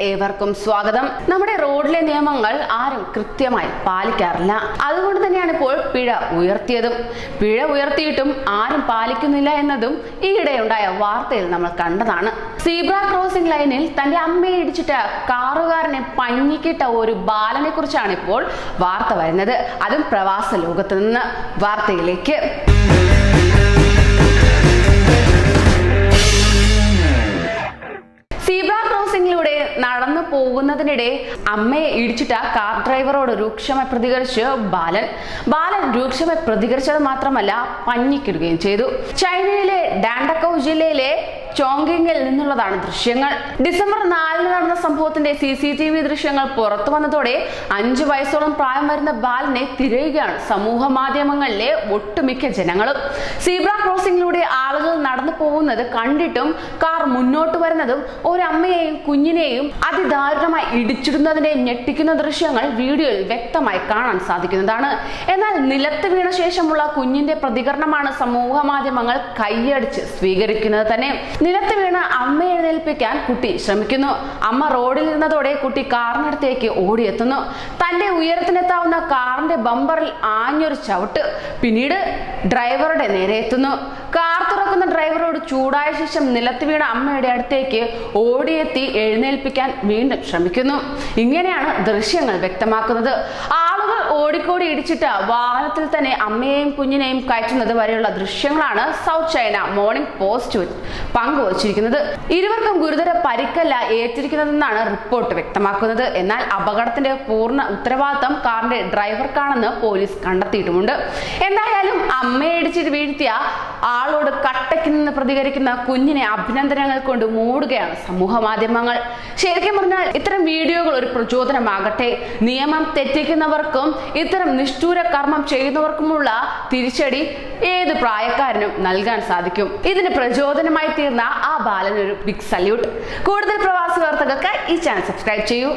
ഏവർക്കും സ്വാഗതം. നമ്മുടെ റോഡിലെ നിയമങ്ങൾ ആരും കൃത്യമായി പാലിക്കാറില്ല. അതുകൊണ്ട് തന്നെയാണ് ഇപ്പോൾ പിഴ ഉയർത്തിയതും. പിഴ ഉയർത്തിയിട്ടും ആരും പാലിക്കുന്നില്ല എന്നതും ഈയിടെയുണ്ടായ വാർത്തയിൽ നമ്മൾ കണ്ടതാണ്. സീബ്ര ക്രോസിംഗ് ലൈനിൽ തന്റെ അമ്മയെ ഇടിച്ചിട്ട് കാറുകാരനെ പഞ്ഞിക്കിട്ട ഒരു ബാലനെ കുറിച്ചാണ് ഇപ്പോൾ വാർത്ത വരുന്നത്. അതും പ്രവാസ ലോകത്ത് നിന്ന്. വാർത്തയിലേക്ക്. സീബ്ര ക്രോസിംഗിലൂടെ നടന്നു പോകുന്നതിനിടെ അമ്മയെ ഇടിച്ചിട്ട കാർ ഡ്രൈവറോട് രൂക്ഷമായി പ്രതികരിച്ച് ബാലൻ രൂക്ഷമായി പ്രതികരിച്ചത് മാത്രമല്ല പഞ്ഞിക്കിടുകയും ചെയ്തു. ചൈനയിലെ ഡാൻഡക്കൌ ജില്ലയിലെ ചോങ്കിങ്ങിൽ നിന്നുള്ളതാണ് ദൃശ്യങ്ങൾ. ഡിസംബർ 4 നടന്ന സംഭവത്തിന്റെ CCTV ദൃശ്യങ്ങൾ പുറത്തു വന്നതോടെ 5 വയസ്സോളം പ്രായം വരുന്ന ബാലനെ തിരയുകയാണ് സമൂഹ മാധ്യമങ്ങളിലെ ഒട്ടുമിക്ക ജനങ്ങളും. സീബ്ര ക്രോസിംഗിലൂടെ ആളുകൾ നടന്നു പോകുന്നത് കണ്ടിട്ടും കാർ മുന്നോട്ട് വരുന്നതും ഒരമ്മയെയും കുഞ്ഞിനെയും അതിദാരുണമായി ഇടിച്ചിടുന്നതിനെ ഞെട്ടിക്കുന്ന ദൃശ്യങ്ങൾ വീഡിയോയിൽ വ്യക്തമായി കാണാൻ സാധിക്കുന്നതാണ്. എന്നാൽ നിലത്ത് വീണ ശേഷമുള്ള കുഞ്ഞിന്റെ പ്രതികരണമാണ് സമൂഹ മാധ്യമങ്ങൾ കൈയടിച്ച് സ്വീകരിക്കുന്നത് തന്നെ. നിലത്ത് വീണ് അമ്മയെ എഴുന്നേൽപ്പിക്കാൻ കുട്ടി ശ്രമിക്കുന്നു. അമ്മ റോഡിൽ ഇരുന്നതോടെ കുട്ടി കാറിനടുത്തേക്ക് ഓടിയെത്തുന്നു. തന്റെ ഉയരത്തിനെത്താവുന്ന കാറിന്റെ ബമ്പറിൽ ആഞ്ഞൊരു ചവിട്ട്. പിന്നീട് ഡ്രൈവറുടെ നേരെ എത്തുന്നു. കാർ തുറക്കുന്ന ഡ്രൈവറോട് ചൂടായ ശേഷം നിലത്ത് വീണ അമ്മയുടെ അടുത്തേക്ക് ഓടിയെത്തി എഴുന്നേൽപ്പിക്കാൻ വീണ്ടും ശ്രമിക്കുന്നു. ഇങ്ങനെയാണ് ദൃശ്യങ്ങൾ വ്യക്തമാക്കുന്നത്. ആളുകൾ ഓടിക്കോടി ഇടിച്ചിട്ട് വാഹനത്തിൽ തന്നെ അമ്മയെയും കുഞ്ഞിനെയും കയറ്റുന്നത് വരെയുള്ള ദൃശ്യങ്ങളാണ് സൗത്ത് ചൈന മോർണിംഗ് പോസ്റ്റ് പങ്കുവച്ചിരിക്കുന്നത്. ഇരുവർക്കും ഗുരുതര പരിക്കല്ല ഏറ്റിരിക്കുന്നതെന്നാണ് റിപ്പോർട്ട് വ്യക്തമാക്കുന്നത്. എന്നാൽ അപകടത്തിന്റെ പൂർണ്ണ ഉത്തരവാദിത്തം കാറിന്റെ ഡ്രൈവർക്കാണെന്ന് പോലീസ് കണ്ടെത്തിയിട്ടുമുണ്ട്. എന്തായാലും അമ്മയെ ഇടിച്ചിട്ട് വീഴ്ത്തിയ ആളോട് കട്ടയ്ക്ക് നിന്ന് പ്രതികരിക്കുന്ന കുഞ്ഞിനെ അഭിനന്ദനങ്ങൾ കൊണ്ട് മൂടുകയാണ് സമൂഹ മാധ്യമങ്ങൾ. ശരിക്കും പറഞ്ഞാൽ ഇത്തരം വീഡിയോകൾ ഒരു പ്രചോദനമാകട്ടെ. നിയമം തെറ്റിക്കുന്നവർക്കും ഇത്തരം നിഷ്ഠൂര കർമ്മം ചെയ്യുന്നവർക്കുമുള്ള തിരിച്ചടി ഏത് പ്രായക്കാരനും നൽകാൻ സാധിക്കും. ഇതിന് പ്രചോദനമായി തീർന്ന ആ ബാലനൊരു ബിഗ് സല്യൂട്ട്. കൂടുതൽ പ്രവാസി വാർത്തകൾക്ക് ഈ ചാനൽ സബ്സ്ക്രൈബ് ചെയ്യൂ.